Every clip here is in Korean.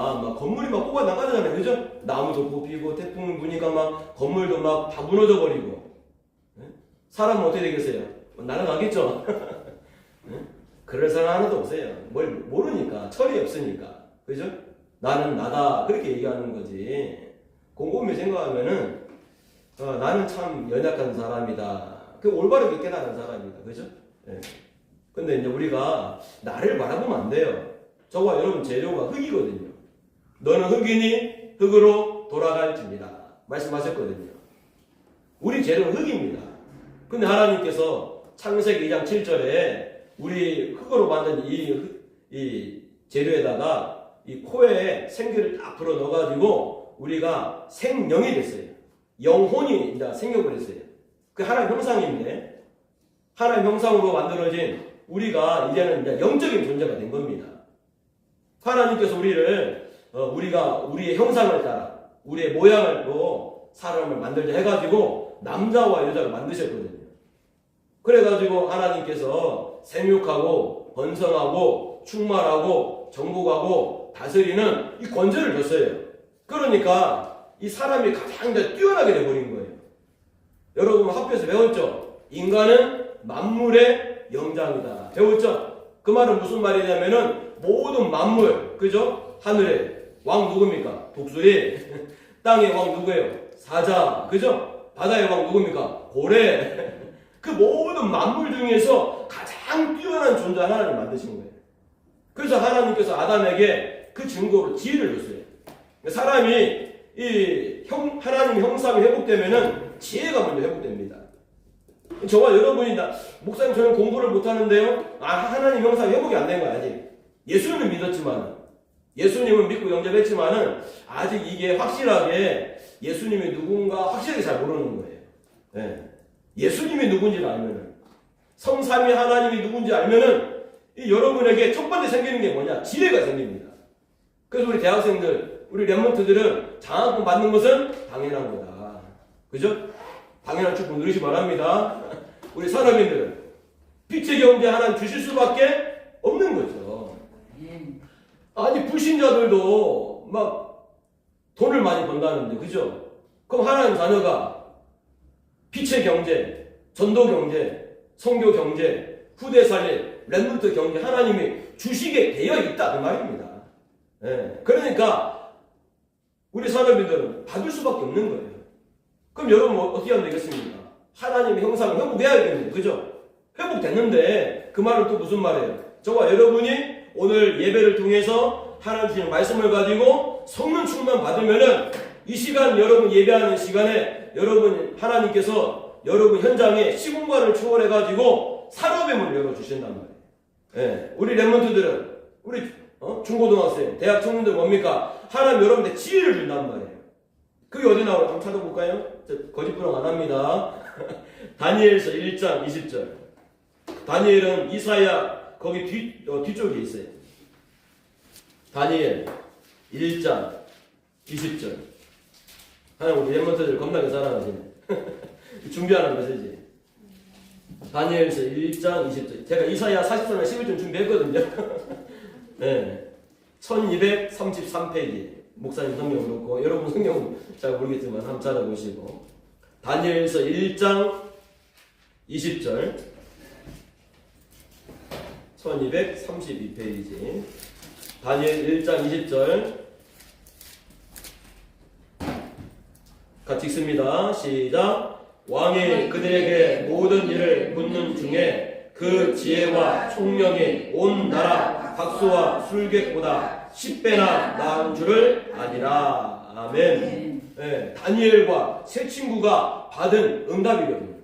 막 건물이 막 뽑아 나가잖아요. 그죠? 나무도 뽑히고 태풍 부니까 막 건물도 막 다 무너져 버리고. 사람은 어떻게 되겠어요? 날아가겠죠? 그럴 사람 하나도 없어요. 뭘 모르니까, 철이 없으니까. 그죠? 나는 나다. 그렇게 얘기하는 거지. 곰곰이 생각하면은, 나는 참 연약한 사람이다. 그 올바르게 깨달은 사람이다. 그죠? 예. 근데 이제 우리가 나를 바라보면 안 돼요. 저와 여러분 재료가 흙이거든요. 너는 흙이니 흙으로 돌아갈지니라. 말씀하셨거든요. 우리 재료는 흙입니다. 근데 하나님께서 창세기 2장 7절에 우리 흙으로 만든 이 재료에다가 이 코에 생기를 딱 불어 넣어가지고 우리가 생명이 됐어요. 영혼이 이제 생겨을 했어요. 그 하나님 형상인데 하나님 형상으로 만들어진 우리가 이제는 이제 영적인 존재가 된 겁니다. 하나님께서 우리가 우리의 형상을 따라 우리의 모양을로 사람을 만들자 해가지고 남자와 여자를 만드셨거든요. 그래가지고 하나님께서 생육하고 번성하고 충만하고 정복하고 다스리는 이 권세를 줬어요. 그러니까 이 사람이 가장 뛰어나게 돼버린 거예요. 여러분 학교에서 배웠죠? 인간은 만물의 영장이다. 배웠죠? 그 말은 무슨 말이냐면은 모든 만물, 그죠? 하늘의 왕 누굽니까? 독수리. 땅의 왕 누구예요? 사자. 그죠? 바다의 왕 누굽니까? 고래. 그 모든 만물 중에서 가장 뛰어난 존재 하나님 만드신 거예요. 그래서 하나님께서 아담에게 그 증거로 지혜를 줬어요. 사람이 하나님 형상이 회복되면은 지혜가 먼저 회복됩니다. 저와 여러분이 목사님 저는 공부를 못하는데요. 하나님 형상이 회복이 안 된 거야 아직. 예수님은 믿었지만 예수님은 믿고 영접했지만은 아직 이게 확실하게 예수님이 누군가 확실하게 잘 모르는 거예요. 네. 예수님이 누군지를 알면은 성삼위 하나님이 누군지 알면은 여러분에게 첫 번째 생기는 게 뭐냐? 지혜가 생깁니다. 그래서 우리 대학생들, 우리 랩런트들은 장학금 받는 것은 당연한 거다. 그죠? 당연한 축복 누리시 바랍니다. 우리 산업인들은 빛의 경제 하나님 주실 수밖에 없는 거죠. 아니 불신자들도 막 돈을 많이 번다는데 그죠? 그럼 하나님 자녀가 빛의 경제, 전도 경제, 선교 경제, 후대 살릴, 랩런트 경제 하나님이 주시게 되어 있다 그 말입니다. 예. 그러니까 우리 산업인들은 받을 수밖에 없는 거예요. 그럼 여러분 어떻게 하면 되겠습니까? 하나님의 형상을 회복해야겠네요. 그죠? 회복됐는데 그 말은 또 무슨 말이에요? 저와 여러분이 오늘 예배를 통해서 하나님 주시는 말씀을 가지고 성령 충만 받으면은 이 시간 여러분 예배하는 시간에 여러분 하나님께서 여러분 현장에 시공간을 초월해가지고 산업의 문을 열어주신단 말이에요. 예. 우리 랩런트들은 우리 중고등학생, 대학 청년들 뭡니까? 하나님 여러분한테 지혜를 준단 말이에요. 그게 어디 나오나 한번 찾아볼까요? 거짓부렁 안 합니다. 다니엘서 1장 20절. 다니엘은 이사야 거기 뒤쪽에 있어요. 다니엘 1장 20절. 하나님 우리 랩런트들 겁나게 사랑하시네. 준비하는 메시지. 다니엘서 1장 20절. 제가 이사야 43장 11절 준비했거든요. 네. 1233페이지. 목사님 성경 그렇고 여러분 성경 잘 모르겠지만 한번 찾아보시고 다니엘서 1장 20절 1232페이지 다니엘 1장 20절 같이 읽습니다. 시작. 왕이 그들에게 모든 일을 묻는 중에 그 지혜와 총명이 온 나라 박수와 술객보다 10배나 나은 줄을 아니라. 아멘. 네, 다니엘과 세 친구가 받은 응답이거든요.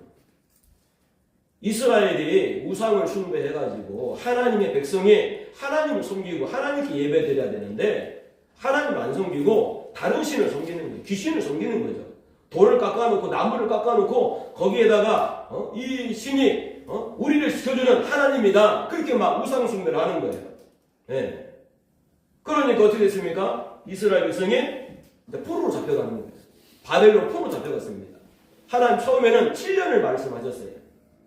이스라엘이 우상을 숭배해가지고 하나님의 백성이 하나님을 섬기고 하나님께 예배드려야 되는데 하나님을 안 섬기고 다른 신을 섬기는 거예요. 귀신을 섬기는 거죠. 돌을 깎아놓고 나무를 깎아놓고 거기에다가 이 신이 우리를 지켜주는 하나님이다. 그렇게 막 우상 숭배를 하는 거예요. 네. 그러니까 어떻게 됐습니까? 이스라엘 백성이 포로로 잡혀가는 거예요. 바벨론 포로로 잡혀갔습니다. 하나님 처음에는 7년을 말씀하셨어요.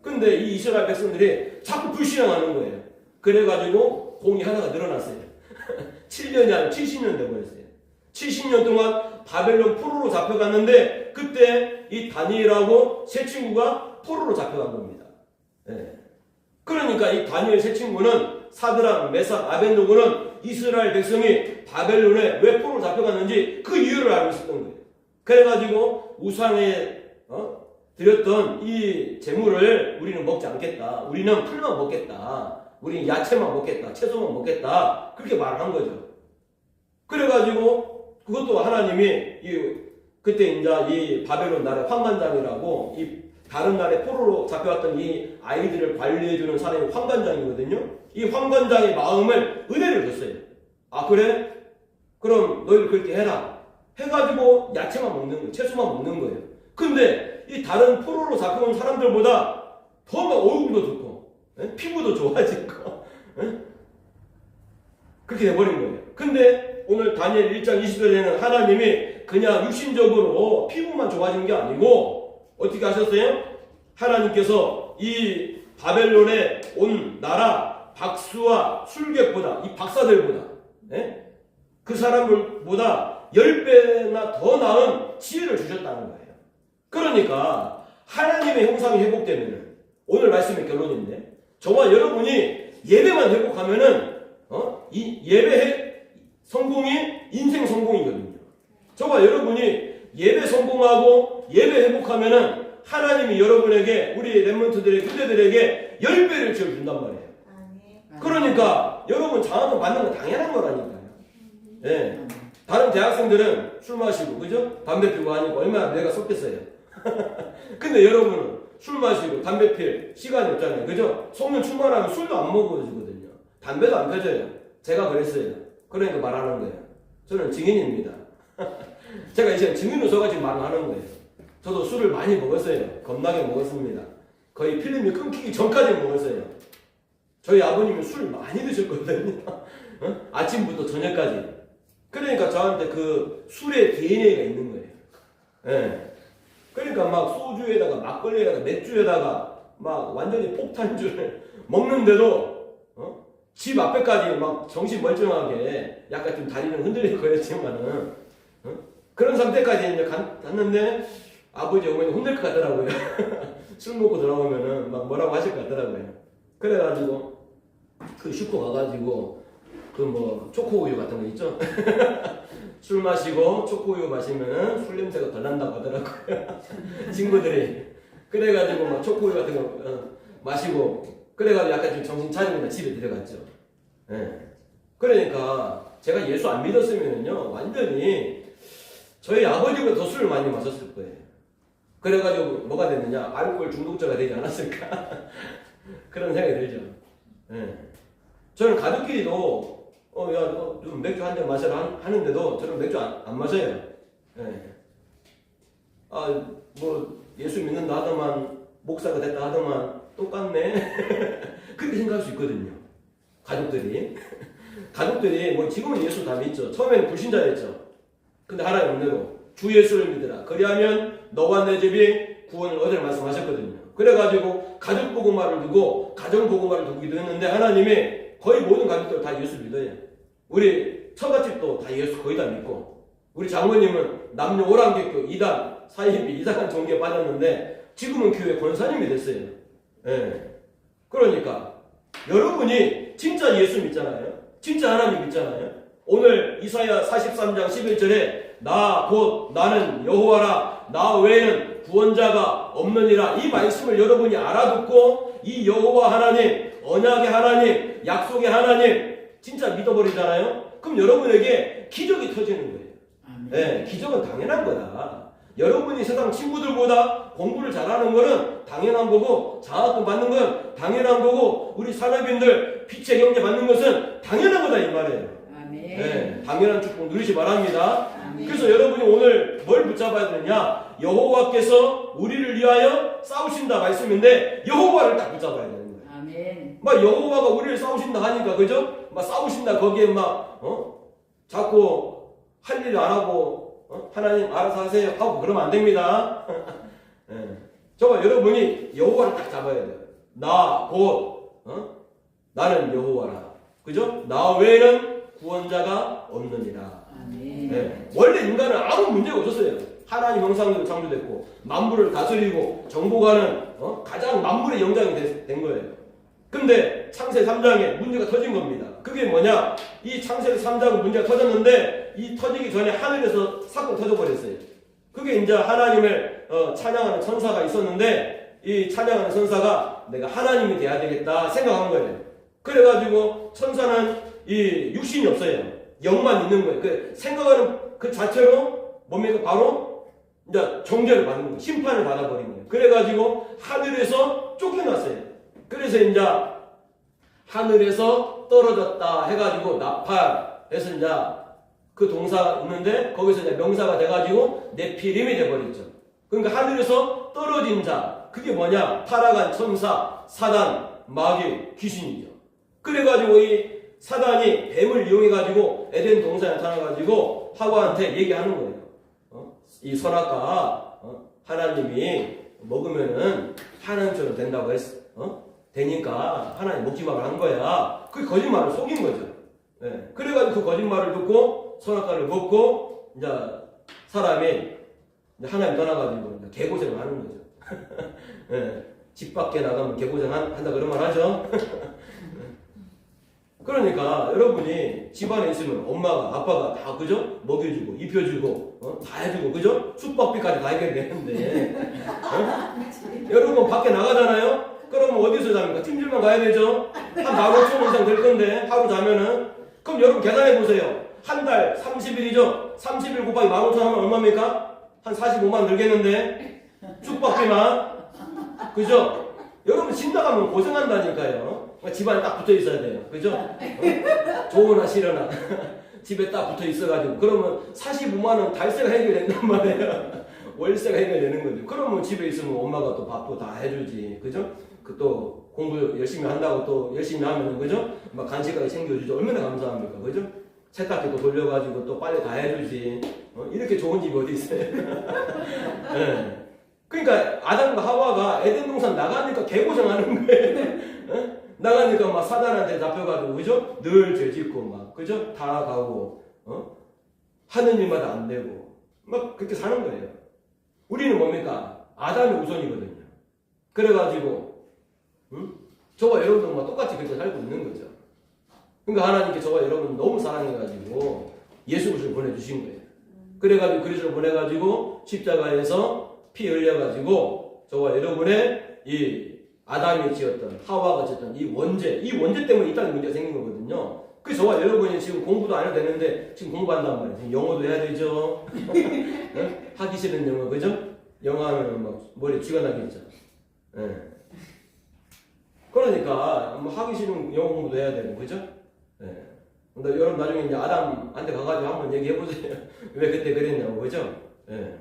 근데 이 이스라엘 백성들이 자꾸 불신앙하는 거예요. 그래가지고 공이 하나가 늘어났어요. 7년이 아니라 70년 되버렸어요. 70년 동안 바벨론 포로로 잡혀갔는데 그때 이 다니엘하고 세 친구가 포로로 잡혀간 겁니다. 예. 그러니까 이 다니엘 세 친구는 사드락, 메삭, 아벤노고는 이스라엘 백성이 바벨론에 왜 포로로 잡혀갔는지 그 이유를 알고 있었던 거예요. 그래가지고 우상에 드렸던 이 재물을 우리는 먹지 않겠다. 우리는 풀만 먹겠다. 우리는 야채만 먹겠다. 채소만 먹겠다. 그렇게 말을 한 거죠. 그래가지고 그것도 하나님이 그때 이제 이 바벨론 나라의 환관장이라고 이 다른 나라에 포로로 잡혀왔던 이 아이들을 관리해주는 사람이 환관장이거든요. 이 환관장의 마음을 은혜를 줬어요. 아 그래? 그럼 너희들 그렇게 해라. 해가지고 야채만 먹는 거예요. 채소만 먹는 거예요. 근데 이 다른 포로로 잡혀온 사람들보다 더 막 얼굴도 좋고 피부도 좋아지고 그렇게 돼버린 거예요. 근데 오늘 다니엘 1장 20절에는 하나님이 그냥 육신적으로 피부만 좋아진 게 아니고 어떻게 하셨어요? 하나님께서 이 바벨론에 온 나라 박수와 술객보다 이 박사들보다 그 사람들보다 10배나 더 나은 지혜를 주셨다는 거예요. 그러니까 하나님의 형상이 회복되면 오늘 말씀의 결론인데 저와 여러분이 예배만 회복하면은 이 예배 성공이 인생 성공이거든요. 저와 여러분이 예배 성공하고 예배 회복하면은 하나님이 여러분에게 우리 렘넌트들의 교대들에게 10배를 지어준단 말이에요. 그러니까 여러분 장학금 받는 건 당연한 거라니까요. 예. 다른 대학생들은 술 마시고 그죠? 담배 피고 하니까 얼마나 뇌가 썩겠어요. 근데 여러분은 술 마시고 담배 필 시간이 없잖아요. 그죠? 성령 충만하면 술도 안 먹어지거든요. 담배도 안 펴져요. 제가 그랬어요. 그러니까 말하는 거예요. 저는 증인입니다. 제가 이제 증인으로서 지금 말을 하는 거예요. 저도 술을 많이 먹었어요. 겁나게 먹었습니다. 거의 필름이 끊기기 전까지 먹었어요. 저희 아버님은 술 많이 드셨거든요. 아침부터 저녁까지. 그러니까 저한테 그 술의 DNA가 있는 거예요. 예. 그러니까 막 소주에다가 막걸리에다가 맥주에다가 막 완전히 폭탄주를 먹는데도 집 앞에까지 막 정신 멀쩡하게 약간 좀 다리는 흔들릴 거였지만은 그런 상태까지 이제 갔는데 아버지 어머니 혼낼 것 같더라고요. 술 먹고 돌아오면은 막 뭐라고 하실 것 같더라고요. 그래가지고 그 슈퍼 가가지고 그 뭐 초코우유 같은 거 있죠? 술 마시고 초코우유 마시면은 술 냄새가 덜 난다고 하더라고요. 친구들이. 그래가지고 막 초코우유 같은 거 마시고 그래가지고 약간 좀 정신 차리고 집에 들어갔죠. 예. 그러니까 제가 예수 안 믿었으면은요 완전히 저희 아버지보다 더 술을 많이 마셨을 거예요. 그래가지고 뭐가 됐느냐? 알코올 중독자가 되지 않았을까? 그런 생각이 들죠. 예. 저는 가족끼리도 좀 맥주 한 잔 마셔라 하는데도 저는 맥주 안 마셔요. 예. 뭐 예수 믿는다 하더만 목사가 됐다 하더만 똑같네. 그렇게 생각할 수 있거든요. 가족들이 뭐 지금은 예수 다 믿죠. 처음에는 불신자였죠. 근데 하나님 은혜로 주 예수를 믿으라. 그리하면 너와 내 집이 구원을 얻을 말씀하셨거든요. 그래가지고 가족 복음화를 두고 가정 복음화를 두기도 했는데 하나님이 거의 모든 가족들 다 예수 믿어요. 우리 처갓집도 다 예수 거의 다 믿고 우리 장모님은 남녀 오랑객교 2단 사이비 이상한 종교에 빠졌는데 지금은 교회 권사님이 됐어요. 예. 그러니까 여러분이 진짜 예수 믿잖아요. 진짜 하나님 믿잖아요. 오늘 이사야 43장 11절에 나 곧 나는 여호와라 나 외에는 구원자가 없느니라 이 말씀을 여러분이 알아듣고 이 여호와 하나님 언약의 하나님 약속의 하나님 진짜 믿어버리잖아요. 그럼 여러분에게 기적이 터지는 거예요. 네, 기적은 당연한 거다. 여러분이 세상 친구들보다 공부를 잘하는 거는 당연한 거고 장학금 받는 건 당연한 거고 우리 산업인들 빛의 경제 받는 것은 당연한 거다 이 말이에요. 네, 당연한 축복 누리시 바랍니다. 아멘. 그래서 여러분이 오늘 뭘 붙잡아야 되느냐? 여호와께서 우리를 위하여 싸우신다 말씀인데 여호와를 딱 붙잡아야 되는 거예요. 아멘. 막 여호와가 우리를 싸우신다 하니까 그죠? 막 싸우신다 거기에 막 자꾸 할 일 안 하고 하나님 알아서 하세요 하고 그러면 안 됩니다. 네. 저와 여러분이 여호와를 딱 잡아야 돼요. 나 곧 나는 여호와라. 그죠? 나 외에는 구원자가 없느니라. 아멘. 네. 원래 인간은 아무 문제가 없었어요. 하나님 형상대로 창조됐고 만물을 다스리고 정복하는 가장 만물의 영장이 된 거예요. 근데 창세기 3장에 문제가 터진 겁니다. 그게 뭐냐? 이 창세기 3장 문제가 터졌는데 이 터지기 전에 하늘에서 사건 터져버렸어요. 그게 이제 하나님을 찬양하는 천사가 있었는데 이 찬양하는 천사가 내가 하나님이 돼야 되겠다 생각한 거예요. 그래가지고 천사는 이 육신이 없어요. 영만 있는 거예요. 그 생각하는 그 자체로 뭡니까? 바로 이제 정죄를 받는 거예요. 심판을 받아버린 거예요. 그래가지고 하늘에서 쫓겨났어요. 그래서 이제 하늘에서 떨어졌다 해가지고 나팔해서 이제 그 동사가 있는데 거기서 이제 명사가 돼가지고 네피림이 돼버렸죠. 그러니까 하늘에서 떨어진 자, 그게 뭐냐? 타락한 천사, 사단, 마귀, 귀신이죠. 그래가지고 이 사단이 뱀을 이용해가지고 에덴 동산에 나타나가지고 하와한테 얘기하는 거예요. 이 선악과 하나님이 먹으면은 하나님처럼 된다고 했어. 되니까 하나님 먹지 말라 한 거야. 그 거짓말을 속인 거죠. 네. 그래가지고 그 거짓말을 듣고 선악과를 먹고 이제 사람이 이제 하나님 떠나가지고 이제 개고생을 하는 거죠. 네. 집 밖에 나가면 개고생 한다 그런 말 하죠. 그러니까 여러분이 집안에 있으면 엄마가 아빠가 다 그죠? 먹여주고 입혀주고 다 해주고 그죠? 숙박비까지 다 해결되는데 여러분 밖에 나가잖아요? 그러면 어디서 잡니까? 팀질만 가야 되죠? 한 15,000원 이상 될 건데 하루 자면은 그럼 여러분 계산해 보세요. 한 달 30일이죠? 30일 곱하기 15,000원 하면 얼마입니까? 한 45만 들겠는데 숙박비만 그죠? 여러분 집 나가면 고생한다니까요. 집안에 딱 붙어 있어야 돼요. 그죠? 좋으나 싫으나 집에 딱 붙어 있어가지고 그러면 45만원 달세가 해결된단 말이에요. 월세가 해결되는 건데 그러면 집에 있으면 엄마가 또 밥도 다 해주지. 그죠? 그 또 공부 열심히 한다고 또 열심히 하면은 그죠? 막 간식까지 챙겨주죠. 얼마나 감사합니까? 그죠? 세탁기도 돌려가지고 또 빨리 다 해주지. 이렇게 좋은 집이 어디 있어요? 네. 그러니까 아담과 하와가 에덴 동산 나가니까 개고생하는 거예요. 나가니까 막 사단한테 잡혀가지고 그죠? 늘 죄짓고 막 그죠? 타락하고 하는 일마다 안 되고 막 그렇게 사는 거예요. 우리는 뭡니까? 아담이 우선이거든요. 그래가지고 저와 여러분도 막 똑같이 그렇게 살고 있는 거죠. 그러니까 하나님께 저와 여러분 너무 사랑해가지고 예수 그리스도를 보내주신 거예요. 그래가지고 그리스도를 보내가지고 십자가에서 피 흘려가지고 저와 여러분의 이 아담이 지었던 하와가 지었던 이 원죄 때문에 이 땅에 문제가 생긴 거거든요. 그 저와 여러분이 지금 공부도 안 해도 되는데 지금 공부한단 말이에요. 지금 영어도 해야 되죠. 하기 싫은 영어 그죠? 영어 하면 막 머리 쥐가 나겠죠. 네. 그러니까 뭐 하기 싫은 영어 공부도 해야 되고 그죠? 네. 근데 여러분 나중에 이제 아담한테 가가지고 한번 얘기해 보세요. 왜 그때 그랬냐고 그죠? 네.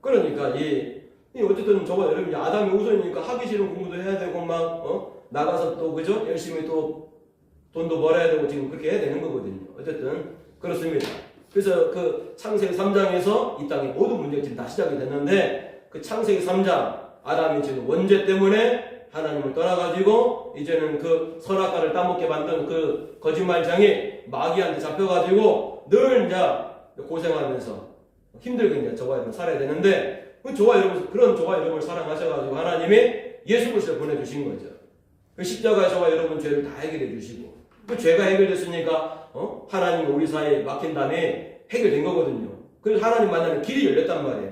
그러니까 이 어쨌든 저와 여러분이 아담이 우선이니까 하기 싫은 공부도 해야 되고 막 나가서 또 그죠? 열심히 또 돈도 벌어야 되고 지금 그렇게 해야 되는 거거든요. 어쨌든 그렇습니다. 그래서 그 창세기 3장에서 이 땅의 모든 문제가 지금 다 시작이 됐는데 그 창세기 3장 아담이 지금 원죄 때문에 하나님을 떠나가지고 이제는 그 선악과를 따먹게 만든 그 거짓말장이 마귀한테 잡혀가지고 늘 이제 고생하면서 힘들게 이제 저와 여러분 살아야 되는데 저와 여러분 그런 저와 여러분을 사랑하셔가지고 하나님이 예수 그리스도를 보내주신 거죠. 그 십자가에 저와 여러분 죄를 다 해결해 주시고 그 죄가 해결됐으니까 하나님 우리 사이에 막힌 다음에 해결된 거거든요. 그래서 하나님 만나는 길이 열렸단 말이에요.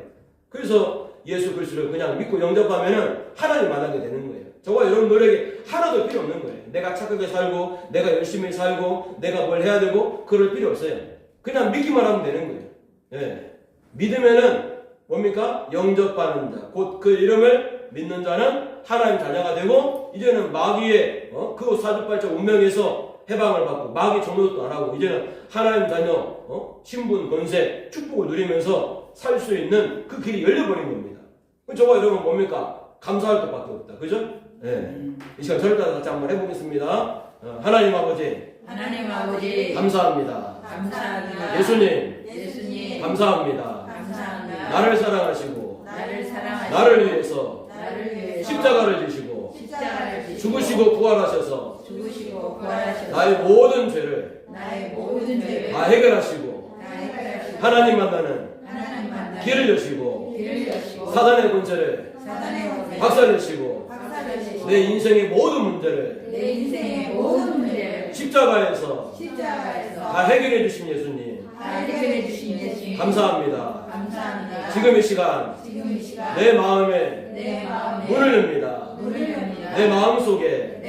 그래서 예수 그리스도를 그냥 믿고 영접하면은 하나님 만나게 되는 거예요. 저와 여러분 노력이 하나도 필요 없는 거예요. 내가 착하게 살고 내가 열심히 살고 내가 뭘 해야 되고 그럴 필요 없어요. 그냥 믿기만 하면 되는 거예요. 예. 믿으면은 뭡니까? 영접받는 자, 곧 그 이름을 믿는 자는 하나님 자녀가 되고 이제는 마귀의 그 사주팔자 운명에서 해방을 받고 마귀 종노릇도 안 하고 이제는 하나님 자녀 신분 권세 축복을 누리면서 살 수 있는 그 길이 열려버린 겁니다. 저와 여러분 뭡니까? 감사할 것밖에 없다. 그죠? 네. 이 시간 저를 따라 같이 한번 해보겠습니다. 하나님 아버지 감사합니다. 감사합니다. 예수님 감사합니다. 감사합니다. 나를 사랑하시고 나를 위해서 십자가를 지시고 죽으시고 부활하셔서 나의 모든 죄를 다 해결하시고 하나님 만나는 길을 여시고 사단의 권세를 박살내시고 내 인생의 모든 문제를 십자가에서 다 해결해 주신 예수님 감사합니다. 지금 이 시간 내 마음에 문을 엽니다. 내 마음속에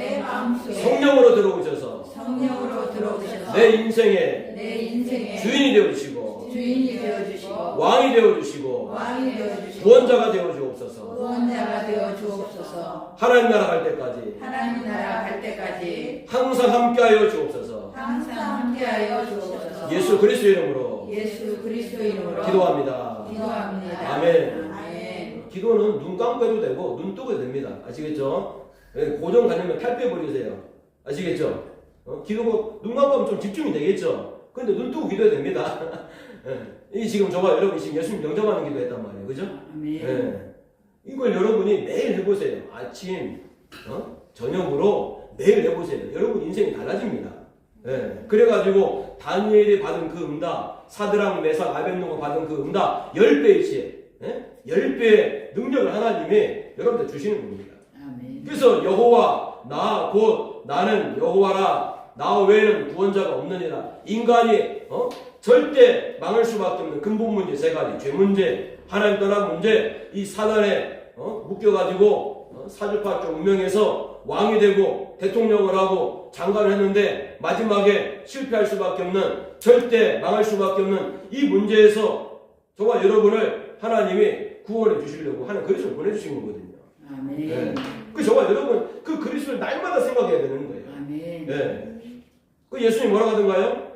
성령으로 들어오셔서 내 인생의 주인이 되어주시고 왕이 되어주시고 구원자가 되어주옵소서. 하나님 나라 갈 때까지 항상 함께하여 주옵소서. 예수 그리스도 이름으로 기도합니다. 아멘. 기도는 눈 감고 해도 되고 눈 뜨고 해도 됩니다. 아시겠죠? 고정관념을 탈피해버리세요. 아시겠죠? 기도가 눈 감고 하면 좀 집중이 되겠죠? 근데 눈 뜨고 기도해도 됩니다. 이 지금 저와 여러분이 지금 예수님 영접하는 기도했단 말이에요. 그죠? 이걸 여러분이 매일 해보세요. 아침, 저녁으로 매일 해보세요. 여러분 인생이 달라집니다. 그래가지고 다니엘이 받은 그 응답, 사드락 메삭 아벳노가 받은 그 응답 10배이지 10배의 능력을 하나님이 여러분들 주시는 겁니다. 그래서 여호와 나 곧 나는 여호와라 나 외에는 구원자가 없느니라. 인간이 절대 망할 수밖에 없는 근본 문제 세 가지, 죄 문제, 하나님 떠난 문제, 이 사단에 묶여가지고 사주파 쪽 운명에서 왕이 되고 대통령을 하고 장관을 했는데 마지막에 실패할 수밖에 없는, 절대 망할 수밖에 없는 이 문제에서 저와 여러분을 하나님이 구원해 주시려고 하는 그리스도를 보내주신 거거든요. 아멘. 그 저와 여러분 그 그리스도를 날마다 생각해야 되는 거예요. 아멘. 그 예수님이 뭐라고 하던가요?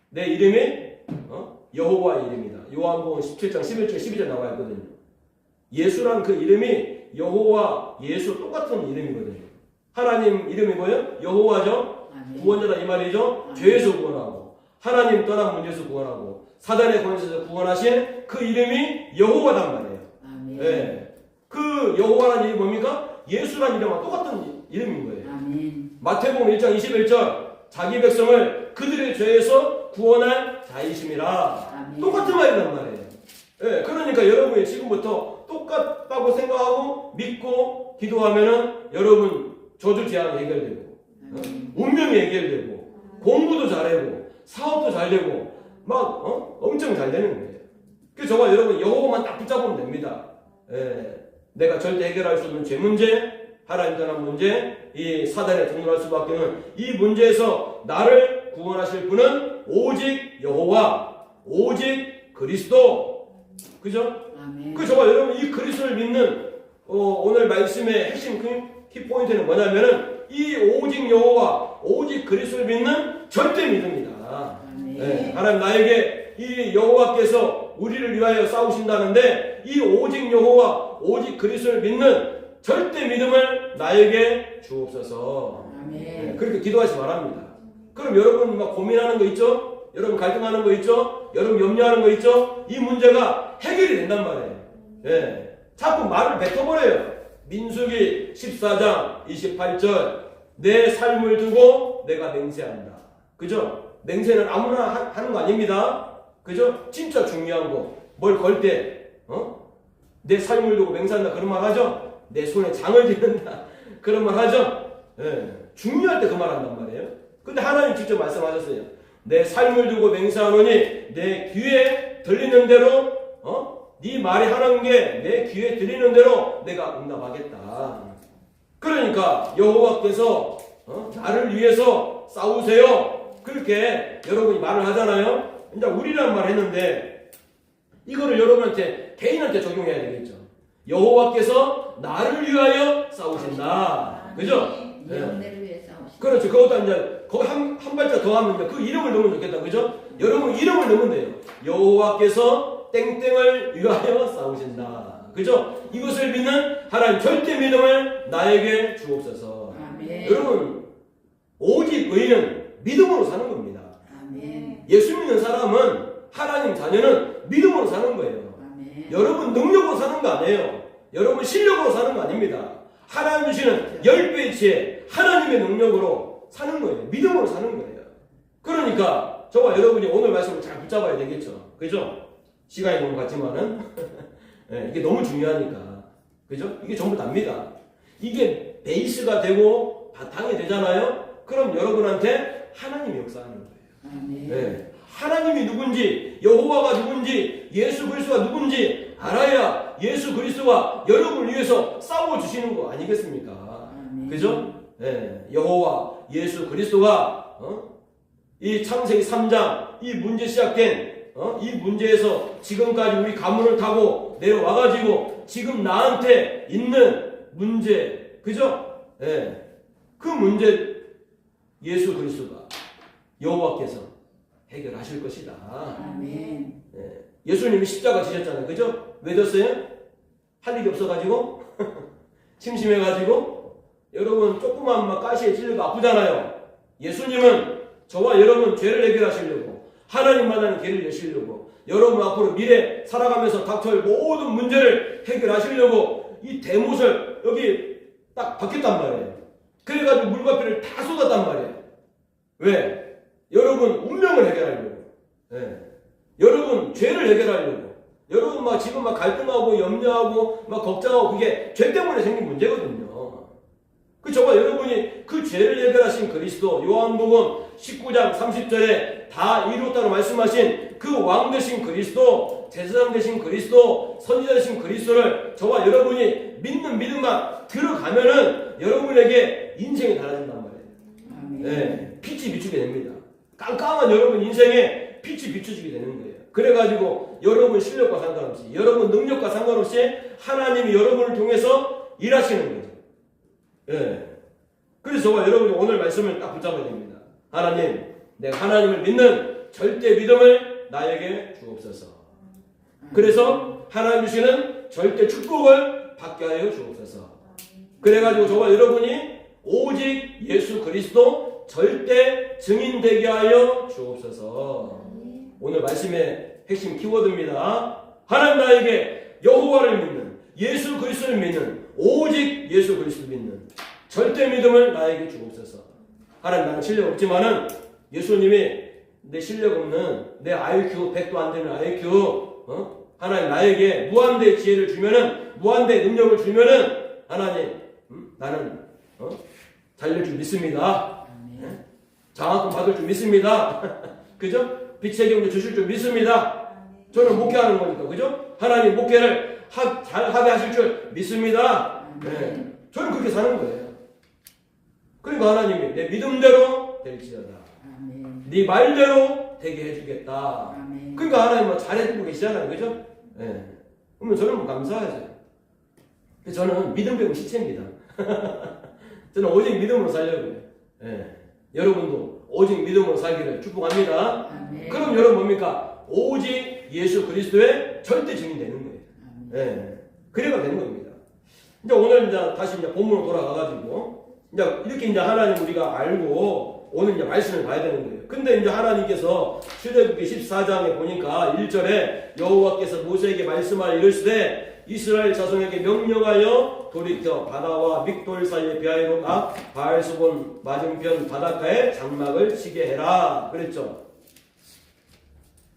내 이름이 여호와의 이름이다. 요한복음 17장 11절 12절 나와 있거든요. 예수란 그 이름이 여호와 예수 똑같은 이름이거든요. 하나님 이름이 뭐예요? 여호와죠. 구원자다 이 말이죠. 죄에서 구원하고 하나님 떠난 문제에서 구원하고 사단의 권세에서 구원하신 그 이름이 여호와단 말이에요. 네. 그 여호와라는 이름이 뭡니까? 예수라는 이름과 똑같은 이름인 거예요. 마태복음 1장 21절 자기 백성을 그들의 죄에서 구원할 자이심이라. 똑같은 말이란 말이에요. 네. 그러니까 여러분이 지금부터 똑같다고 생각하고 믿고 기도하면은 여러분 저주 재앙이 해결되고 운명이 해결되고 공부도 잘하고 사업도 잘 되고 막 엄청 잘 되는 거예요. 그래서 저와 여러분 여호와만 딱 붙잡으면 됩니다. 내가 절대 해결할 수 없는 죄 문제, 하나님 떠난 문제, 이 사단에 동요할 수밖에 없는 이 문제에서 나를 구원하실 분은 오직 여호와, 오직 그리스도. 그죠? 그 저와 여러분 이 그리스도를 믿는 오늘 말씀의 핵심 키포인트는 뭐냐면은 이 오직 여호와, 오직 그리스도를 믿는 절대 믿음이다. 하나님 나에게 이 여호와께서 우리를 위하여 싸우신다는데 이 오직 여호와, 오직 그리스도를 믿는 절대 믿음을 나에게 주옵소서. 그렇게 기도하시 바랍니다. 그럼 여러분 막 고민하는 거 있죠? 여러분 갈등하는 거 있죠? 여러분 염려하는 거 있죠? 이 문제가 해결이 된단 말이에요. 자꾸 말을 뱉어버려요. 민수기 14장 28절 내 삶을 두고 내가 맹세한다. 그죠? 맹세는 아무나 하는 거 아닙니다. 그죠? 진짜 중요한 거. 뭘 걸 때, 내 삶을 두고 맹세한다. 그런 말 하죠? 내 손에 장을 쥐는다. 그런 말 하죠? 중요할 때 그 말 한단 말이에요. 근데 하나님 직접 말씀하셨어요. 내 삶을 두고 맹세하노니 내 귀에 들리는 대로, 네 말이 하는 게 내 귀에 들리는 대로 내가 응답하겠다. 그러니까 여호와께서 나를 위해서 싸우세요. 그렇게 여러분이 말을 하잖아요. 이제 우리란 말 했는데 이거를 여러분한테 개인한테 적용해야 되겠죠. 여호와께서 나를 위하여 싸우신다. 그죠? 영혼들을 위해 싸우신다. 그렇죠. 그것도 이제 거기 한 발짝 더 하면 그 이름을 넣으면 좋겠다. 그죠? 여러분 이름을 넣으면 돼요. 여호와께서 땡땡을 위하여 싸우신다. 그죠? 이것을 믿는 하나님 절대 믿음을 나에게 주옵소서. 아멘. 여러분 오직 의인은 믿음으로 사는 겁니다. 아멘. 예수 믿는 사람은 하나님 자녀는 믿음으로 사는 거예요. 아멘. 여러분 능력으로 사는 거 아니에요. 여러분 실력으로 사는 거 아닙니다. 하나님 주시는 10배의 지혜 하나님의 능력으로 사는 거예요. 믿음으로 사는 거예요. 그러니까 저와 여러분이 오늘 말씀을 잘 붙잡아야 되겠죠. 그죠? 시간이 너무 갔지만은 네, 이게 너무 중요하니까. 그죠? 이게 전부 답니다. 이게 베이스가 되고 바탕이 되잖아요. 그럼 여러분한테 하나님이 역사하는 거예요. 네. 하나님이 누군지, 여호와가 누군지, 예수 그리스도가 누군지 알아야 예수 그리스도가 여러분을 위해서 싸워주시는 거 아니겠습니까? 그죠? 네. 여호와 예수 그리스도가 이 창세기 3장 이 문제 시작된 이 문제에서 지금까지 우리 가문을 타고 내려와가지고 지금 나한테 있는 문제, 그죠? 네. 그 문제 예수 그리스도가 여호와께서 해결하실 것이다. 아멘. 네. 예수님이 십자가 지셨잖아요. 그죠? 왜 졌어요? 할 일이 없어가지고 심심해가지고 여러분 조그만 가시에 찔려도 아프잖아요. 예수님은 저와 여러분 죄를 해결하시려고 하나님만한 길을 여시려고 여러분 앞으로 미래 살아가면서 닥쳐올 모든 문제를 해결하시려고 이 대못을 여기 딱 박혔단 말이에요. 그래가지고 물과 피를 다 쏟았단 말이에요. 왜? 여러분 운명을 해결하려고. 네. 여러분 죄를 해결하려고. 여러분 지금 갈등하고 염려하고 걱정하고 그게 죄 때문에 생긴 문제거든요. 저와 여러분이 그 죄를 해결하신 그리스도 요한복음 19장 30절에 다 이루었다고 말씀하신 그 왕 되신 그리스도, 제사장 되신 그리스도, 선지자 되신 그리스도를 저와 여러분이 믿는 믿음만 들어가면은 여러분에게 인생이 달라진단 말이에요. 네, 빛이 비추게 됩니다. 깜깜한 여러분 인생에 빛이 비춰지게 되는 거예요. 그래가지고 여러분 실력과 상관없이 여러분 능력과 상관없이 하나님이 여러분을 통해서 일하시는 거죠. 예. 그래서 저와 여러분이 오늘 말씀을 딱 붙잡아야 됩니다. 하나님, 내가 하나님을 믿는 절대 믿음을 나에게 주옵소서. 그래서 하나님 주시는 절대 축복을 받게 하여 주옵소서. 그래가지고 저와 여러분이 오직 예수 그리스도 절대 증인 되게 하여 주옵소서. 오늘 말씀의 핵심 키워드입니다. 하나님 나에게 여호와를 믿는, 예수 그리스도를 믿는, 오직 예수 그리스도 믿는 절대 믿음을 나에게 주옵소서. 하나님 나는 실력 없지만은 예수님이 내 실력 없는 내 IQ 100도 안 되는 IQ 하나님 나에게 무한대의 지혜를 주면은 무한대의 능력을 주면은 하나님 나는 달릴 줄 믿습니다. 장학금 받을 줄 믿습니다. 그죠? 빛의 경제 주실 줄 믿습니다. 저는 목회하는 거니까 그죠? 하나님 목회를 잘하게 하실 줄 믿습니다. 네. 저는 그렇게 사는 거예요. 그러니까 하나님이 내 믿음대로 될지어다. 네 말대로 되게 해주겠다. 그러니까 하나님 잘해주고 계시잖아요. 그죠? 네. 그러면 저는 감사하죠. 저는 믿음 배운 시체입니다. 저는 오직 믿음으로 살려고요. 네. 여러분도 오직 믿음으로 살기를 축복합니다. 그럼 여러분 뭡니까? 오직 예수 그리스도의 절대 증인 되는 거예요. 네. 그래가 되는 겁니다. 이제 오늘 다시 본문으로 돌아가가지고 이렇게 하나님 우리가 알고 오늘 말씀을 봐야 되는 거예요. 근데 하나님께서 출애굽기 14장에 보니까 1절에 여호와께서 모세에게 말씀하여 이르시되 이스라엘 자손에게 명령하여 돌이켜 바다와 믹돌 사이의 비하이로 가 바알수본 맞은편 바닷가에 장막을 치게 해라 그랬죠.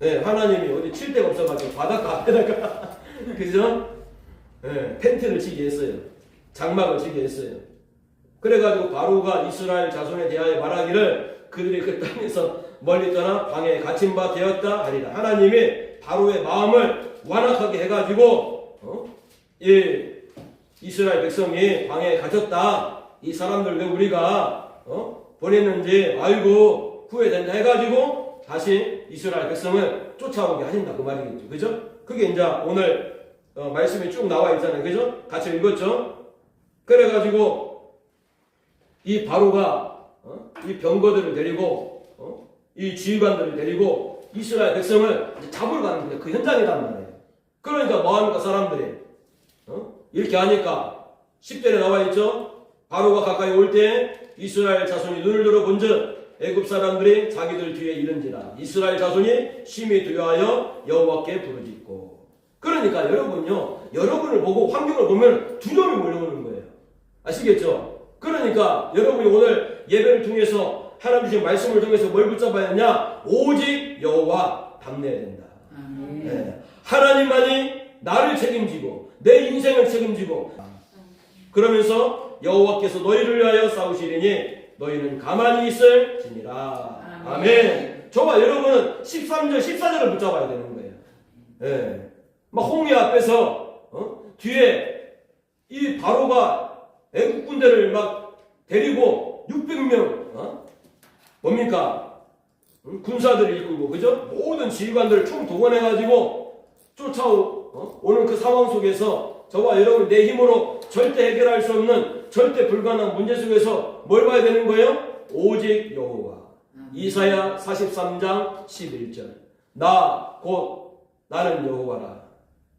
네, 하나님이 어디 칠 데가 없어가지고 바닷가 앞에다가 그죠? 네, 텐트를 치게 했어요. 장막을 치게 했어요. 그래가지고 바로가 이스라엘 자손에 대하여 말하기를 그들이 그 땅에서 멀리 떠나 방에 갇힌 바 되었다 하리라. 하나님이 바로의 마음을 완악하게 해가지고 이스라엘 백성이 방에 갇혔다. 이 사람들 왜 우리가 보냈는지 알고 후회된다 해가지고 다시 이스라엘 백성을 쫓아오게 하신다 그 말이겠죠. 그죠? 그게 오늘 말씀이 쭉 나와 있잖아요. 그죠? 같이 읽었죠? 그래가지고 이 바로가 이 병거들을 데리고 이 지휘관들을 데리고 이스라엘 백성을 잡으러 가는데 그 현장이란 말이에요. 그러니까 뭐합니까 사람들이 이렇게 하니까 10절에 나와 있죠. 바로가 가까이 올 때 이스라엘 자손이 눈을 들어본즉 애굽 사람들이 자기들 뒤에 이른지라 이스라엘 자손이 심히 두려워하여 여호와께 부르짖고. 그러니까 여러분요 여러분을 보고 환경을 보면 두려움이 몰려오는 거예요. 아시겠죠? 그러니까 여러분이 오늘 예배를 통해서 하나님 주신 말씀을 통해서 뭘 붙잡아야 되냐? 오직 여호와 담내야 된다. 네. 하나님만이 나를 책임지고 내 인생을 책임지고 그러면서 여호와께서 너희를 위하여 싸우시리니 너희는 가만히 있을지니라. 아멘. 저와 여러분은 13절 14절을 붙잡아야 되는 거예요. 네. 막 홍해 앞에서 뒤에 이 바로가 애국 군대를 막 데리고 600명 뭡니까? 군사들을 이끌고 그죠? 모든 지휘관들을 총 동원해가지고 쫓아오는 그 상황 속에서 저와 여러분 내 힘으로 절대 해결할 수 없는 절대 불가능한 문제 속에서 뭘 봐야 되는 거예요? 오직 여호와. 이사야 43장 11절. 나 곧 나는 여호와라.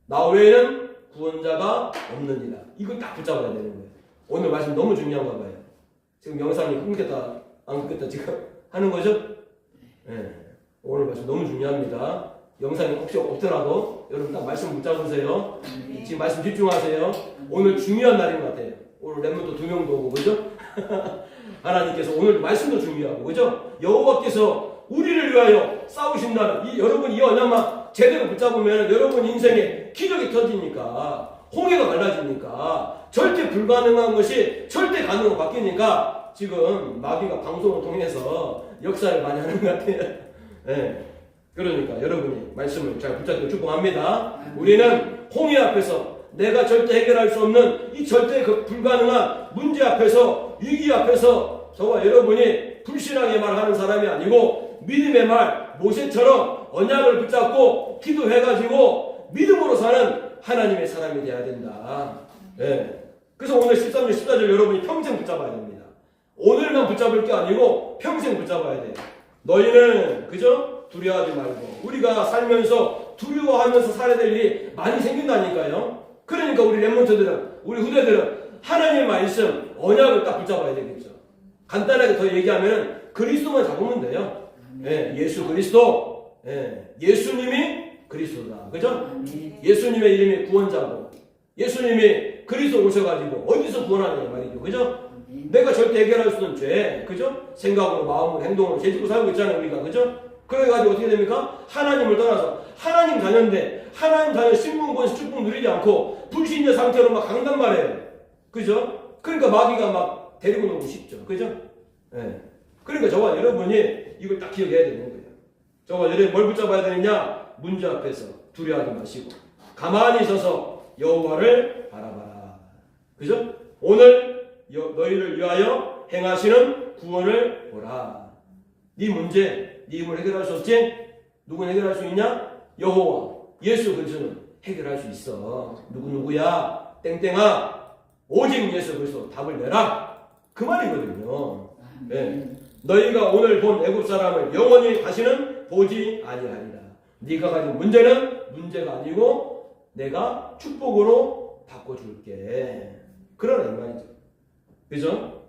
나 외에는 구원자가 없느니라. 이걸 딱 붙잡아야 되는 거예요. 오늘 말씀 너무 중요한가 봐요. 지금 영상이 끊겠다 안 끊겠다 지금 하는 거죠? 네. 오늘 말씀 너무 중요합니다. 영상이 혹시 없더라도 여러분 딱 말씀 붙잡으세요. 지금 말씀 집중하세요. 오늘 중요한 날인 것 같아요. 오늘 랩몬도 2명도 오고 그죠? 하나님께서 오늘 말씀도 중요하고 그죠? 여호와께서 우리를 위하여 싸우신다는 여러분 이 언약만 제대로 붙잡으면 여러분 인생에 기적이 터지니까 홍해가 갈라지니까 절대 불가능한 것이 절대 가능으로 바뀌니까 지금 마귀가 방송을 통해서 역사를 많이 하는 것 같아요. 네. 그러니까 여러분이 말씀을 잘 붙잡고 축복합니다. 우리는 홍해 앞에서 내가 절대 해결할 수 없는 이 절대 불가능한 문제 앞에서 위기 앞에서 저와 여러분이 불신앙의 말 하는 사람이 아니고 믿음의 말 모세처럼 언약을 붙잡고 기도해가지고 믿음으로 사는 하나님의 사람이 되어야 된다. 네. 그래서 오늘 13절 14절 여러분이 평생 붙잡아야 됩니다. 오늘만 붙잡을 게 아니고 평생 붙잡아야 돼요. 너희는 그죠? 두려워하지 말고 우리가 살면서 두려워하면서 살아야 될 일이 많이 생긴다니까요. 그러니까 우리 랩몬트들은 우리 후대들은 하나님의 말씀 언약을 딱 붙잡아야 되겠죠. 간단하게 더 얘기하면 그리스도만 잡으면 돼요. 예, 예수 그리스도. 예, 예수님이 그리스도다. 그죠? 예수님의 이름이 구원자고 예수님이 그리스도 오셔가지고 어디서 구원하느냐 말이죠. 그죠? 내가 절대 해결할 수 없는 죄. 그죠? 생각으로 마음으로 행동으로 죄짓고 살고 있잖아요. 우리가. 그죠? 그래가지고 어떻게 됩니까? 하나님을 떠나서 하나님 자녀인데 하나님 자녀 신분권 축복 누리지 않고 불신자 상태로 막 간단 말이에요. 그죠? 그러니까 마귀가 막 데리고 놀고 싶죠. 그죠? 예. 그러니까 저와 여러분이 이걸 딱 기억해야 되는 거예요. 저와 여러분이 뭘 붙잡아야 되느냐? 문제 앞에서 두려워하지 마시고 가만히 서서 여호와를 바라봐라. 그죠? 오늘 너희를 위하여 행하시는 구원을 보라. 네 문제, 네 힘을 해결할 수 없지? 누구는 해결할 수 있냐? 여호와, 예수 그리스도는 해결할 수 있어. 누구야? 땡땡아. 오직 예수 그리스도 답을 내라. 그 말이거든요. 네. 너희가 오늘 본 애굽 사람을 영원히 다시는 보지 아니하리라. 네가 가진 문제는 문제가 아니고 내가 축복으로 바꿔줄게. 그러나 이 말이죠. 그죠?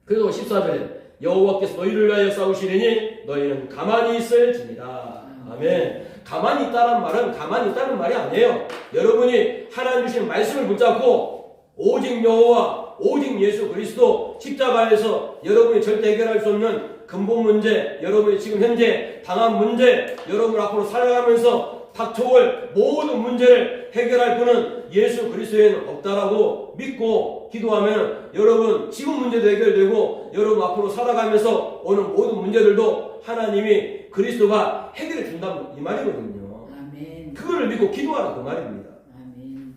그래서 14절에 여호와께서 너희를 위하여 싸우시리니 너희는 가만히 있을지니라. 아멘. 가만히 있다는 말은 가만히 있다는 말이 아니에요. 여러분이 하나님 주신 말씀을 붙잡고 오직 여호와 오직 예수 그리스도 십자가에서 여러분이 절대 해결할 수 없는 근본 문제, 여러분이 지금 현재 당한 문제, 여러분 앞으로 살아가면서 닥쳐올 모든 문제를 해결할 분은 예수 그리스도에는 없다라고 믿고 기도하면 여러분 지금 문제도 해결되고 여러분 앞으로 살아가면서 오는 모든 문제들도 하나님이 그리스도가 해결해 준다는 이 말이거든요. 아멘. 그거를 믿고 기도하라 그 말입니다. 아멘.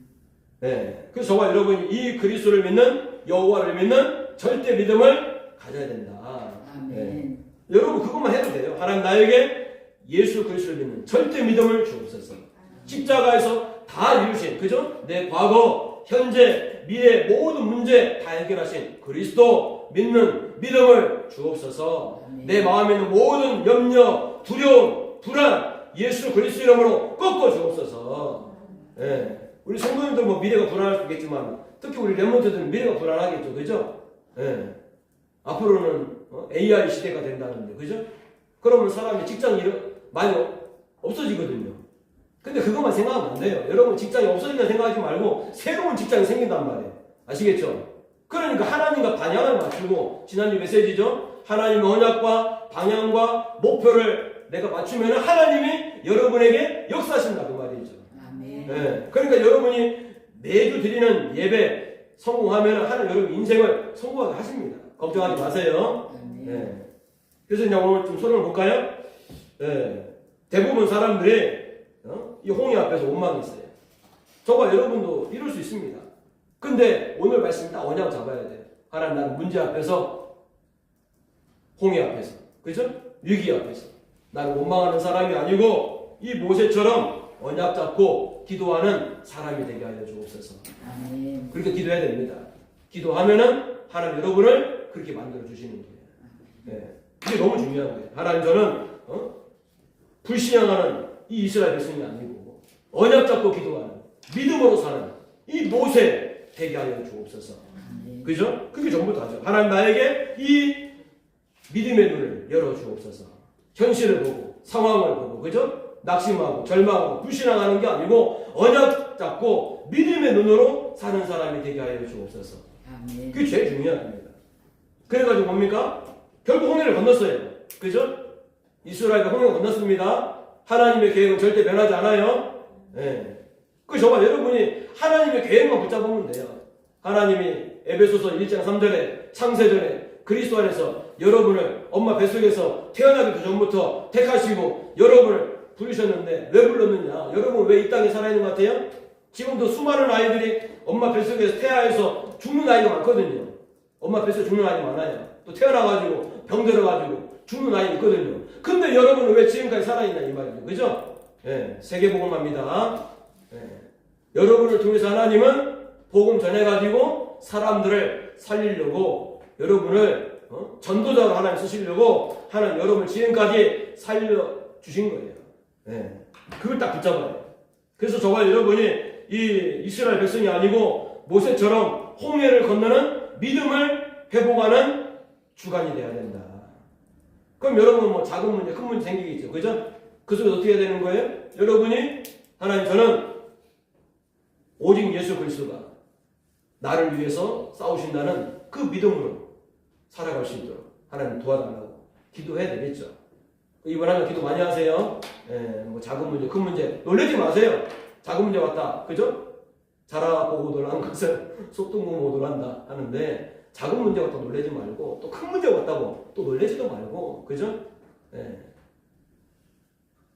네. 그래서 저와 여러분이 이 그리스도를 믿는 여호와를 믿는 절대 믿음을 가져야 된다. 아멘. 네. 여러분 그것만 해도 돼요. 하나님 나에게 예수 그리스도를 믿는 절대 믿음을 주옵소서. 십자가에서 다 이루신 그죠? 내 과거, 현재, 미래 모든 문제 다 해결하신 그리스도 믿는 믿음을 주옵소서. 내 마음에 있는 모든 염려, 두려움, 불안 예수 그리스도 이름으로 꺾어 주옵소서. 예. 우리 성도님들 뭐 미래가 불안할 수 있겠지만 특히 우리 랩몬트들은 미래가 불안하겠죠. 그죠? 예. 앞으로는 AI 시대가 된다는데 그죠? 그러면 사람이 직장이 많이 없어지거든요. 근데 그것만 생각하면 안 돼요. 여러분 직장이 없어진다 생각하지 말고 새로운 직장이 생긴단 말이에요. 아시겠죠? 그러니까 하나님과 방향을 맞추고, 지난주 메시지죠. 하나님의 언약과 방향과 목표를 내가 맞추면 하나님이 여러분에게 역사하신다 그 말이죠. 아멘. 네. 그러니까 여러분이 매주 드리는 예배 성공하면 하나님 여러분 인생을 성공하게 하십니다. 걱정하지 마세요. 아멘. 네. 그래서 이제 오늘 좀 설명을 볼까요? 네. 대부분 사람들이 이 홍해 앞에서 원망이 있어요. 저가 여러분도 이럴 수 있습니다. 근데 오늘 말씀 딱 언약 잡아야 돼요. 하나님, 나는 문제 앞에서, 홍해 앞에서, 그죠? 위기 앞에서 나는 원망하는 사람이 아니고 이 모세처럼 언약 잡고 기도하는 사람이 되게 하여 주옵소서. 아멘. 그렇게 기도해야 됩니다. 기도하면은 하나님 여러분을 그렇게 만들어 주시는 거예요. 네. 이게 너무 중요한 거예요. 하나님, 저는 불신앙하는 이 이스라엘 백성이 아니고 언약 잡고 기도하는, 믿음으로 사는 이 모세 되게 하여 주옵소서. 그죠? 그게 전부 다죠. 하나님, 나에게 이 믿음의 눈을 열어 주옵소서. 현실을 보고 상황을 보고, 그죠? 낙심하고 절망하고 불신앙하는 게 아니고 언약 잡고 믿음의 눈으로 사는 사람이 되게 하여 주옵소서. 아멘. 그게 제일 중요한 겁니다. 그래가지고 뭡니까? 결국 홍해를 건넜어요. 그죠? 이스라엘과 홍해를 건넜습니다. 하나님의 계획은 절대 변하지 않아요. 네. 그 정말 여러분이 하나님의 계획만 붙잡으면 돼요. 하나님이 에베소서 1장 3절에 창세전에 그리스도 안에서 여러분을 엄마 뱃속에서 태어나기도 전부터 택하시고 여러분을 부르셨는데 왜 불렀느냐? 여러분 왜 이 땅에 살아있는 것 같아요? 지금도 수많은 아이들이 엄마 뱃속에서 태아해서 죽는 아이가 많거든요. 엄마 뱃속에 죽는 아이가 많아요. 또 태어나가지고 병 들어가지고 죽는 아이 있거든요. 근데 여러분은 왜 지금까지 살아있냐 이 말이죠. 그죠? 예, 세계복음합니다. 예. 여러분을 통해서 하나님은 복음 전해가지고 사람들을 살리려고 여러분을 전도자로 하나님 쓰시려고 하나님 여러분을 지금까지 살려주신 거예요. 예. 그걸 딱 붙잡아요. 그래서 저와 여러분이 이 이스라엘 백성이 아니고 모세처럼 홍해를 건너는 믿음을 회복하는 주간이 돼야 된다. 그럼 여러분 뭐 작은 문제, 큰 문제 생기겠죠. 그죠? 그 속에서 어떻게 되는 거예요? 여러분이 하나님, 저는 오직 예수 그리스도가 나를 위해서 싸우신다는 그 믿음으로 살아갈 수 있도록 하나님 도와달라고 기도해야 되겠죠. 이번 한 주 기도 많이 하세요. 예, 뭐 작은 문제, 큰 문제 놀라지 마세요. 작은 문제 왔다, 그죠? 자라보고 놀란 것은 속도 보고 놀란다 하는데 작은 문제 왔다 놀라지 말고 또 큰 문제 왔다고 또 놀라지도 말고, 그죠? 예.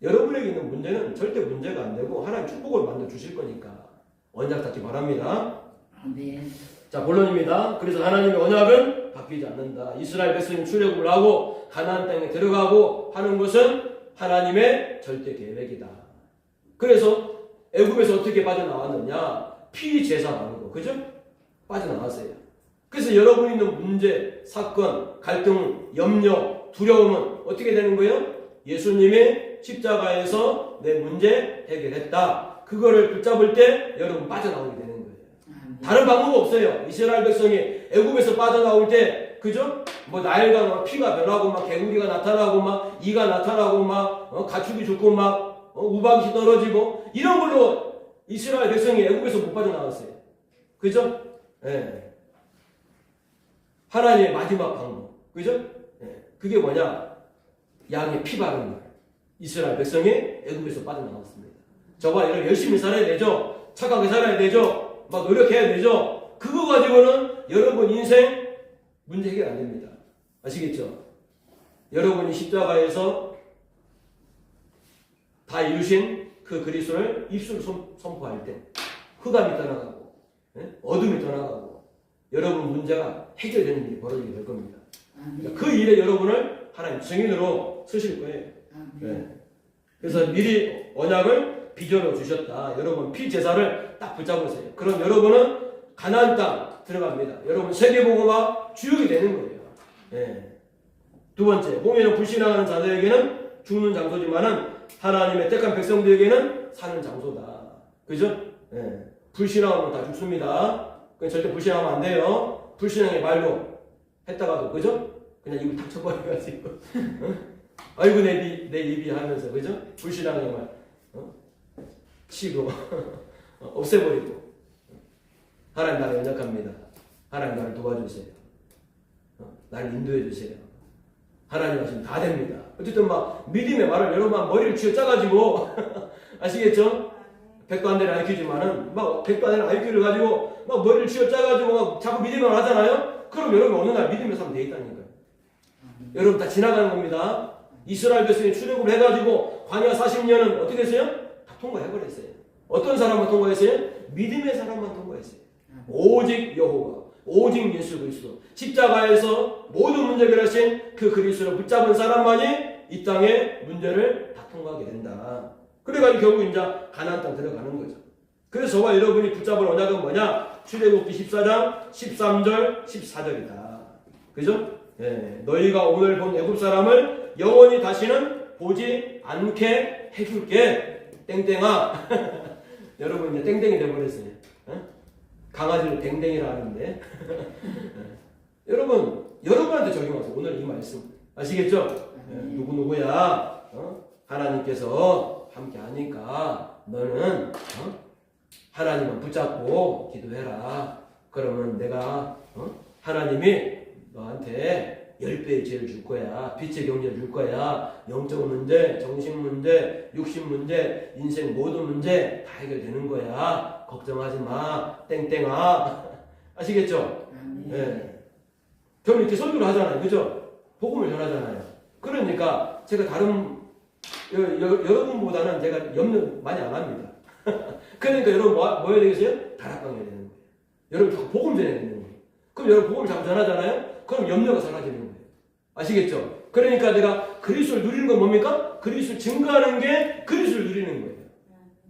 여러분에게 있는 문제는 절대 문제가 안 되고 하나님 축복을 만들어 주실 거니까 언약 잡기 바랍니다. 아멘. 자, 본론입니다. 그래서 하나님의 언약은 바뀌지 않는다. 이스라엘 백성이 출애굽을 하고 가나안 땅에 들어가고 하는 것은 하나님의 절대 계획이다. 그래서 애굽에서 어떻게 빠져나왔느냐? 피제사방으로, 그죠? 빠져나왔어요. 그래서 여러분이 있는 문제, 사건, 갈등, 염려, 두려움은 어떻게 되는 거예요? 예수님이 십자가에서 내 문제 해결했다. 그거를 붙잡을 때 여러분 빠져나오게 되는 거예요. 다른 방법 없어요. 이스라엘 백성이 애굽에서 빠져나올 때, 그죠? 뭐 나일강 막 피가 변하고 막 개구리가 나타나고 막 이가 나타나고 막 가축이 죽고 막 우박이 떨어지고 이런 걸로 이스라엘 백성이 애굽에서 못 빠져나왔어요. 그죠? 예. 하나님의 마지막 방법, 그죠? 예. 그게 뭐냐? 양의 피 바른 날. 이스라엘 백성이 애굽에서 빠져나왔습니다. 저와 이를 열심히 살아야 되죠. 착하게 살아야 되죠. 막 노력해야 되죠. 그거 가지고는 여러분 인생 문제 해결 안 됩니다. 아시겠죠? 여러분이 십자가에서 다 이루신 그 그리스도를 입술로 선포할 때 흑암이 떠나가고 어둠이 떠나가고 여러분 문제가 해결되는 일이 벌어지게 될 겁니다. 그러니까 그 일에 여러분을 하나님 증인으로 쓰실 거예요. 네. 그래서 미리 언약을 비전으로 주셨다. 여러분 피제사를 딱 붙잡으세요. 그럼 여러분은 가나안 땅 들어갑니다. 여러분 세계복음화 주역이 되는 거예요. 네. 두 번째, 홍해는 불신앙하는 자들에게는 죽는 장소지만은 하나님의 택한 백성들에게는 사는 장소다. 그죠? 네. 불신앙하면 다 죽습니다. 그냥 절대 불신하면 안 돼요. 불신앙의 말로 했다가도, 그죠? 그냥 입을 탁 쳐버려가지고 아이고 내 입이 하면서, 그죠? 불신앙의 말 치고 없애버리고 하나님 나라 연약합니다. 하나님 나를 도와주세요. 나를 인도해 주세요. 하나님 하시면 다 됩니다. 어쨌든 막 믿음의 말을 여러분 막 머리를 쥐어 짜가지고 아시겠죠? 백도 안 되는 IQ지만은 막 백도 안 되는 IQ를 가지고 막 머리를 쥐어 짜가지고 막 자꾸 믿음의 말 하잖아요? 그럼 여러분 어느 날 믿음의 사람 돼 있다니까요. 여러분 다 지나가는 겁니다. 이스라엘 백성이 출애굽을 해가지고 광야 40년은 어떻게 했어요? 다 통과해버렸어요. 어떤 사람만 통과했어요? 믿음의 사람만 통과했어요. 오직 여호와, 오직 예수 그리스도, 십자가에서 모든 문제 해결하신 그 그리스도를 붙잡은 사람만이 이 땅의 문제를 다 통과하게 된다. 그래가지고 결국 이제 가나안 땅 들어가는 거죠. 그래서 저와 여러분이 붙잡을 언약은 뭐냐? 출애굽기 14장 13절 14절이다. 그죠? 예, 너희가 오늘 본 애굽 사람을 영원히 다시는 보지 않게 해줄게. 땡땡아. 여러분 이제 땡땡이 돼버렸어요. 강아지를 땡땡이라 하는데 여러분한테 적용하세요. 오늘 이 말씀 아시겠죠? 누구누구야 하나님께서 함께 하니까 너는 하나님만 붙잡고 기도해라. 그러면 내가 하나님이 너한테 10배의 지혜를 줄 거야. 빛의 경제를 줄 거야. 영적 문제, 정신 문제, 육신 문제, 인생 모든 문제 다 해결되는 거야. 걱정하지 마. 땡땡아. 아시겠죠? 네. 저는 이렇게 설교를 하잖아요. 그죠? 복음을 전하잖아요. 그러니까 제가 다른 여러분보다는 제가 염려 많이 안 합니다. 그러니까 여러분 뭐 해야 되겠어요? 다락방 해야 되는 거예요. 여러분 자꾸 복음 전해야 되는 거예요. 그럼 여러분 복음을 자꾸 전하잖아요? 그럼 염려가 사라지는 거예요. 아시겠죠? 그러니까 내가 그리스도를 누리는 건 뭡니까? 그리스도를 증거하는 게 그리스도를 누리는 거예요.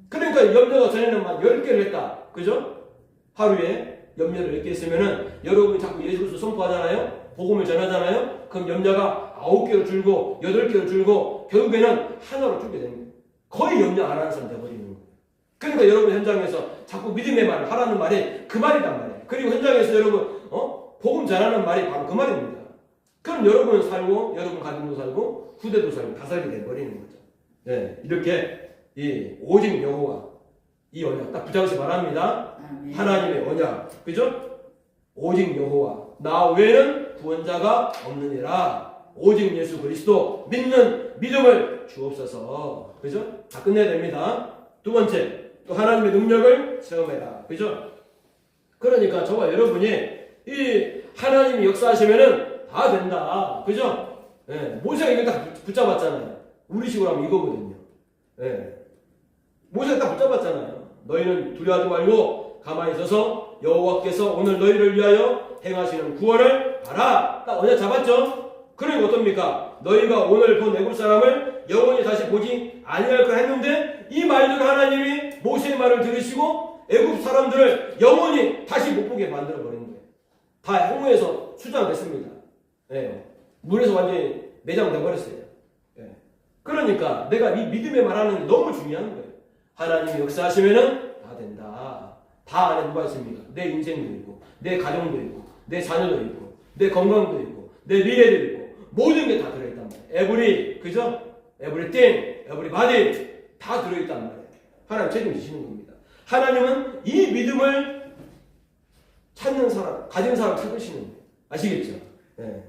그러니까 염려가 전에는 막 10개를 했다. 그죠? 하루에 염려를 10개 했으면은 여러분이 자꾸 예수 그리스도 선포하잖아요? 복음을 전하잖아요? 그럼 염려가 9개로 줄고 8개로 줄고 결국에는 하나로 줄게 되는 거예요. 거의 염려 안 하는 사람 되어버리는 거예요. 그러니까 여러분 현장에서 자꾸 믿음의 말을 하라는 말이 그 말이란 말이에요. 그리고 현장에서 여러분 복음 전하는 말이 바로 그 말입니다. 그럼 여러분은 살고 여러분 가정도 살고 후대도 살고 다 살게 돼버리는 거죠. 네, 이렇게 이 오직 여호와 이 언약 딱 붙잡으시 바랍니다. 하나님의 언약, 그죠? 오직 여호와 나 외에는 구원자가 없느니라. 오직 예수 그리스도 믿는 믿음을 주옵소서. 그죠? 다 끝내야 됩니다. 두 번째, 또 하나님의 능력을 체험해라. 그죠? 그러니까 저와 여러분이 이 하나님이 역사하시면은 다 된다. 그죠? 예, 모세가 이걸 딱 붙잡았잖아요. 우리 식으로 하면 이거거든요. 예. 모세가 딱 붙잡았잖아요. 너희는 두려워하지 말고 가만히 있어서 여호와께서 오늘 너희를 위하여 행하시는 구원을 봐라. 딱 언약 잡았죠? 그러니까 어떻습니까? 너희가 오늘 본 애굽 사람을 영원히 다시 보지 아니할 걸 했는데 이 말대로 하나님이 모세의 말을 들으시고 애굽 사람들을 영원히 다시 못 보게 만들어 버린 거예요. 다 홍해에서 수장됐습니다. 예. 물에서 완전히 매장돼 버렸어요. 예. 그러니까 내가 이 믿음의 말하는 게 너무 중요한 거예요. 하나님이 역사하시면은 다 된다. 다 안에 누가 있습니까? 내 인생도 있고, 내 가정도 있고, 내 자녀도 있고, 내 건강도 있고, 내 미래도 있고, 모든 게 다 들어있단 말이에요. 에브리, 그죠? 에브리띵, 에브리바디 다 들어있단 말이에요. 하나님 책임지시는 겁니다. 하나님은 이 믿음을 찾는 사람, 가진 사람 찾으시는 거예요. 아시겠죠? 네.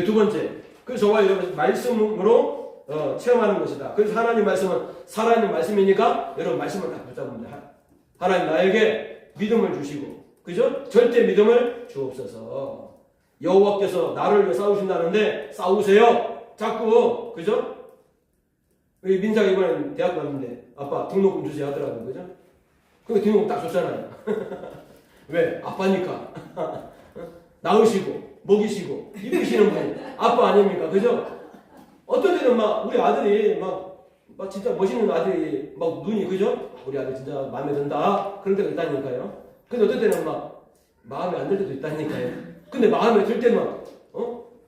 두 번째, 그 저와 여러분 말씀으로 체험하는 것이다. 그래서 하나님 말씀은 살아있는 말씀이니까 여러분 말씀을 다 붙잡으면 돼. 하나님 나에게 믿음을 주시고, 그죠? 절대 믿음을 주옵소서. 여호와께서 나를 위해 싸우신다는데 싸우세요. 자꾸, 그죠? 우리 민상이 이번에 대학 갔는데 아빠 등록금 주세요 하더라고요. 그죠? 그게 등록금 딱 줬잖아요. 왜? 아빠니까. 낳으시고 먹이시고 입히시는 분이 아빠 아닙니까? 그죠? 어떤 때는 막 우리 아들이 막 진짜 멋있는 아들이 막 눈이, 그죠? 우리 아들 진짜 마음에 든다 그런 때가 있다니까요. 근데 어떤 때는 막 마음에 안 들 때도 있다니까요. 근데 마음에 들 때는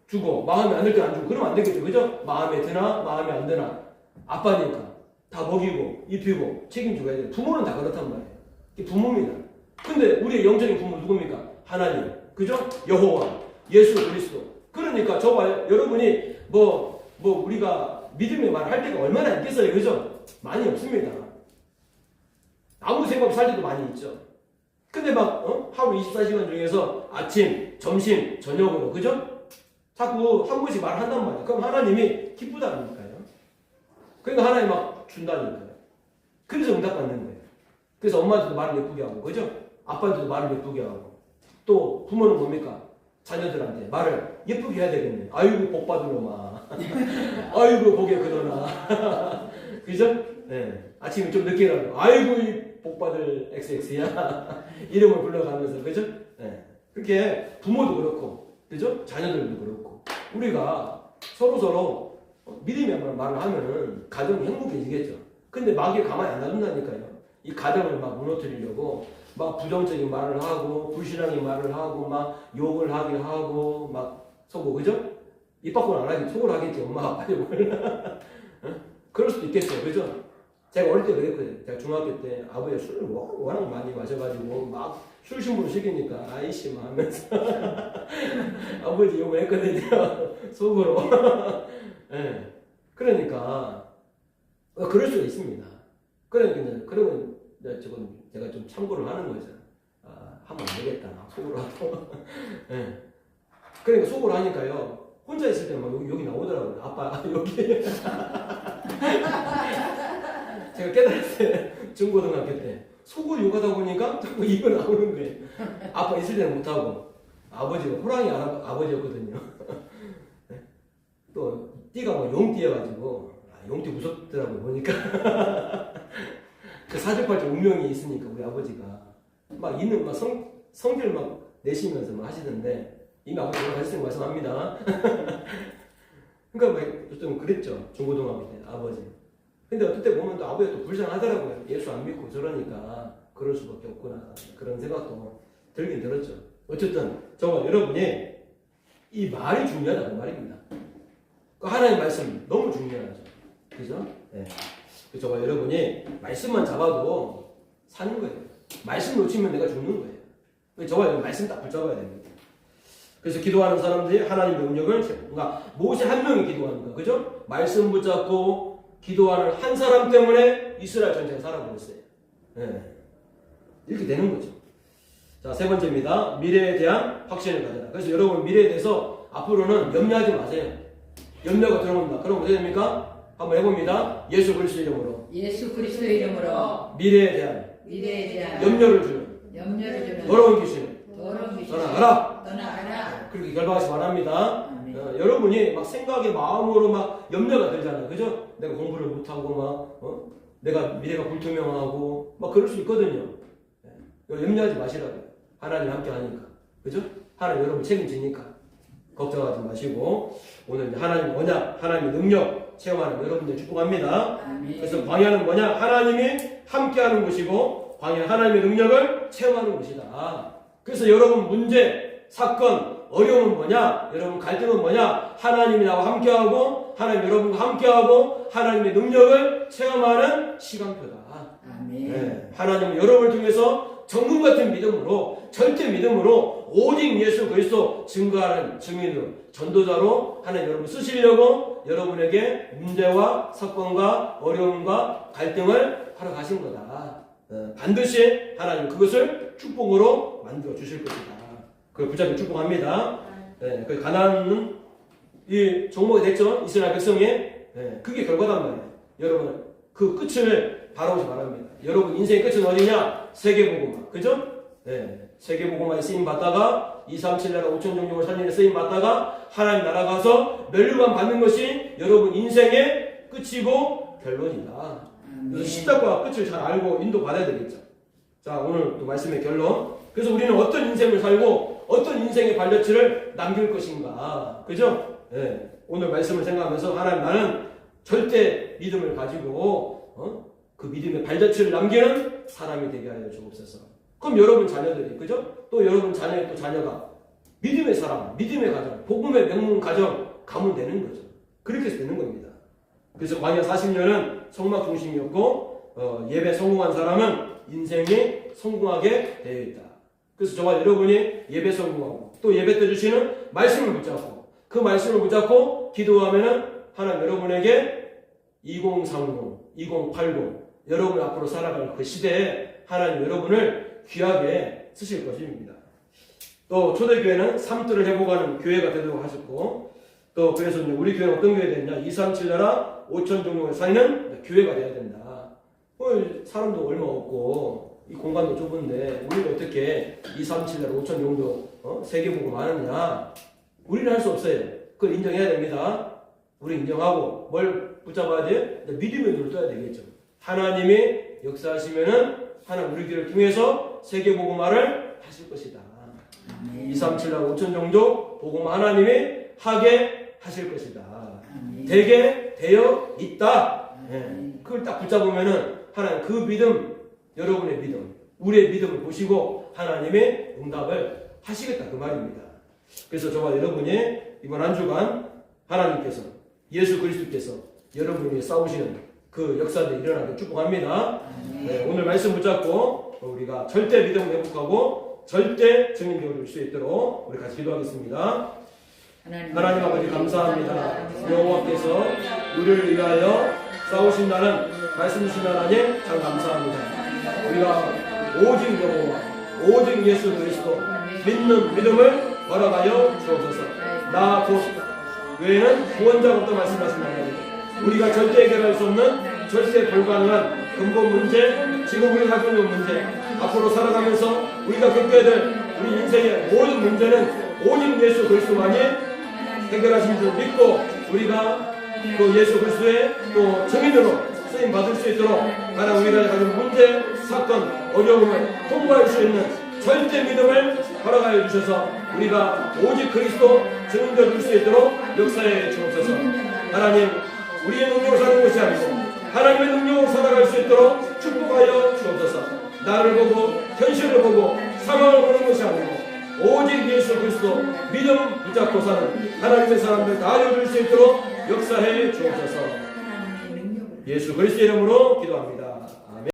주고 마음에 안 들 때는 안 주고 그러면 안 되겠죠. 그죠? 마음에 드나 마음에 안 드나 아빠니까 다 먹이고 입히고 책임져야 돼요. 부모는 다 그렇단 말이에요. 이게 부모입니다. 근데 우리의 영적인 부모 누굽니까? 하나님, 그죠? 여호와, 예수 그리스도. 그러니까 저와 여러분이 우리가 믿음의 말을 할 때가 얼마나 있겠어요, 그죠? 많이 없습니다. 아무 생각 없이 살 때도 많이 있죠. 근데 막 하루 24시간 중에서 아침, 점심, 저녁으로 그죠? 자꾸 한 번씩 말을 한단 말이에요. 그럼 하나님이 기쁘다니까요. 그러니까 하나님 막 준다니까요. 그래서 응답받는 거예요. 그래서 엄마한테도 말을 예쁘게 하고 그죠? 아빠한테도 말을 예쁘게 하고 또 부모는 뭡니까? 자녀들한테 말을 예쁘게 해야 되겠네. 아이고 복 받은 놈아. 아이고 복에 그러나. 그죠? 네. 아침에 좀 늦게 일어나고 아이고 이 복 받을 XX야. 이름을 불러가면서 그죠? 네. 그렇게 부모도 그렇고 그죠? 자녀들도 그렇고 우리가 서로 믿음의 말을 하면은 가정이 행복해지겠죠. 근데 마귀 가만히 안 놔둔다니까요. 이 가정을 막 무너뜨리려고 막 부정적인 말을 하고 불신앙의 말을 하고 막 욕을 하게 하고 막 속고 그죠? 입 밖으로 안 하겠지. 속으로 하겠지. 엄마 아빠 욕을. 그럴 수도 있겠죠. 그죠? 제가 어릴 때 그랬거든요. 제가 중학교 때 아버지가 술을 워낙 많이 마셔가지고 막 술 신부를 시키니까 아이씨 막 하면서 아버지 욕을 했거든요. 속으로. 네. 그러니까 그럴 수가 있습니다. 그러니까 그러면 제가 좀 참고를 하는 거죠. 하면 안 되겠다. 속으로 하고. 네. 그러니까 속으로 하니까요. 혼자 있을 때는 막 여기 나오더라고요. 아빠 여기. 제가 깨달았어요. 중고등학교 때. 속으로 욕하다 보니까 자꾸 입에 나오는 거예요. 아빠 있을 때는 못하고. 아버지가 호랑이 아버지였거든요. 네? 또 띠가 막 용띠여가지고 용띠 무섭더라고요. 보니까. 그 사주팔자 운명이 있으니까 우리 아버지가 막 있는 막 성질 막 내시면서 막 하시던데 이미 아버지 돌아가셨으니까 말씀합니다. 그러니까 막 좀 그랬죠. 중고등학교 때 아버지. 근데 어떨 때 보면 또 아버지가 또 불쌍하더라고요. 예수 안 믿고 저러니까 그럴 수밖에 없구나. 그런 생각도 들긴 들었죠. 어쨌든 정말 여러분이 이 말이 중요하다는 말입니다. 그 하나님 말씀 너무 중요하죠. 그죠? 네. 정말 여러분이 말씀만 잡아도 사는 거예요. 말씀 놓치면 내가 죽는 거예요. 저와 말씀 딱 붙잡아야 됩니다. 그래서 기도하는 사람들이 하나님의 능력을 그러니까 모세 한 명이 기도하니까 그죠? 말씀 붙잡고 기도하는 한 사람 때문에 이스라엘 전체가 살아버렸어요. 네. 이렇게 되는 거죠. 자, 세 번째입니다. 미래에 대한 확신을 가져라. 그래서 여러분 미래에 대해서 앞으로는 염려하지 마세요. 염려가 들어옵니다. 그럼 어떻게 됩니까? 한번 해봅니다. 예수 그리스도 이름으로. 예수 그리스도 이름으로 미래에 대한 염려를 주는 더러운 귀신을 떠나가라. 그렇게 결박하시 바랍니다. 여러분이 막 생각에 마음으로 막 염려가 들잖아요. 그죠? 내가 공부를 못하고 막 내가 미래가 불투명하고 막 그럴 수 있거든요. 염려하지 마시라고요. 하나님 함께 하니까. 그죠? 하나님 여러분 책임지니까. 걱정하지 마시고 오늘 하나님 언약, 하나님의 능력 체험하는 여러분들 축복합니다. 아멘. 그래서 광야는 뭐냐? 하나님이 함께하는 곳이고 광야 하나님의 능력을 체험하는 곳이다. 그래서 여러분 문제, 사건, 어려움은 뭐냐? 여러분 갈등은 뭐냐? 하나님이 나와 함께하고 하나님 여러분과 함께하고 하나님의 능력을 체험하는 시간표다. 아멘. 네. 하나님은 여러분을 통해서 정금 같은 믿음으로 절대 믿음으로 오직 예수 그리스도 증거하는 증인으로 전도자로 하나님 여러분 쓰시려고 여러분에게 문제와 사건과 어려움과 갈등을 하러 가신 거다. 반드시 하나님 그것을 축복으로 만들어 주실 것이다. 그걸 붙잡고 축복합니다. 네, 그 가나안은 이 종목이 됐죠. 이스라엘 백성이. 네, 그게 결과단 말이에요. 여러분 그 끝을 바라보시 바랍니다. 여러분 인생의 끝은 어디냐? 세계복음화. 그죠? 네, 세계복음화에 쓰임 받다가 237 나라 5천 종족을 살리는 쓰임 받다가 하나님 나라 가서 멸류관 받는 것이 여러분 인생의 끝이고 결론이다. 그래서 시작과 끝을 잘 알고 인도 받아야 되겠죠. 자, 오늘 또 말씀의 결론. 그래서 우리는 어떤 인생을 살고 어떤 인생의 발자취를 남길 것인가. 그죠? 네, 오늘 말씀을 생각하면서 하나님 나는 절대 믿음을 가지고 그 믿음의 발자취를 남기는 사람이 되게 하여 주옵소서. 그럼 여러분 자녀들이 그죠? 또 여러분 자녀의 또 자녀가 믿음의 사람, 믿음의 가정, 복음의 명문 가정 가면 되는 거죠. 그렇게 해서 되는 겁니다. 그래서 광야 40년은 성막 중심이었고 예배 성공한 사람은 인생이 성공하게 되어 있다. 그래서 저와 여러분이 예배 성공하고 또 예배 때 주시는 말씀을 붙잡고 그 말씀을 붙잡고 기도하면은 하나님 여러분에게 2030, 2080 여러분 앞으로 살아갈 그 시대에 하나님 여러분을 귀하게 쓰실 것입니다. 또 초대교회는 삶들을 회복하는 교회가 되도록 하셨고, 또 그래서 이제 우리 교회는 어떤 교회가 됐냐? 237 나라 5천 종족을 살리는 교회가 돼야 된다. 사람도 얼마 없고 이 공간도 좁은데 우리는 어떻게 237 나라 5천 종족 세계복음 하느냐? 우리는 할 수 없어요. 그걸 인정해야 됩니다. 우리 인정하고 뭘 붙잡아야 돼? 믿음의 눈을 떠야 되겠죠. 하나님이 역사하시면은 하나님 우리 교회를 통해서 세계복음화를 하실 것이다. 237 나라 5천 종족 복음 하나님이 하게 하실 것이다. 되게 되어 있다. 그걸 딱 붙잡으면은 하나님 그 믿음, 여러분의 믿음, 우리의 믿음을 보시고 하나님의 응답을 하시겠다 그 말입니다. 그래서 저와 여러분이 이번 한 주간 하나님께서 예수 그리스도께서 여러분을 위해 싸우시는 그 역사들이 일어나길 축복합니다. 네, 오늘 말씀 붙잡고 우리가 절대 믿음을 회복하고 절대 증인되어 줄 수 있도록 우리 같이 기도하겠습니다. 하나님 아버지 감사합니다. 여호와께서 우리를 위하여 싸우신다는 말씀 주신 하나님 참 감사합니다. 우리가 오직 여호와 오직 예수 그리스도 믿는 믿음을 허락하여 주옵소서. 나 곧 외에는 구원자가 없다 말씀하신 하나님, 우리가 절대 해결할 수 없는 절대 불가능한 근본 문제, 지금 우리가 가지고 있는 문제, 앞으로 살아가면서 우리가 겪어야 될 우리 인생의 모든 문제는 오직 예수 그리스도만이 해결하신 줄 믿고 우리가 또 예수 그리스도의 또 증인으로 쓰임 받을 수 있도록 하나님 우리가 가진 문제, 사건, 어려움을 통과할 수 있는 절대 믿음을 허락하여 주셔서 우리가 오직 그리스도 증인되어 줄 수 있도록 역사해 주옵소서. 하나님 우리의 능력으로 사는 것이 아니고 하나님의 능력으로 살아갈 수 있도록 축복하여 주옵소서. 나를 보고 현실을 보고 상황을 보는 것이 아니고 오직 예수 그리스도 믿음 붙잡고 사는 하나님의 사람들 다 되어줄 수 있도록 역사해 주옵소서. 예수 그리스도의 이름으로 기도합니다.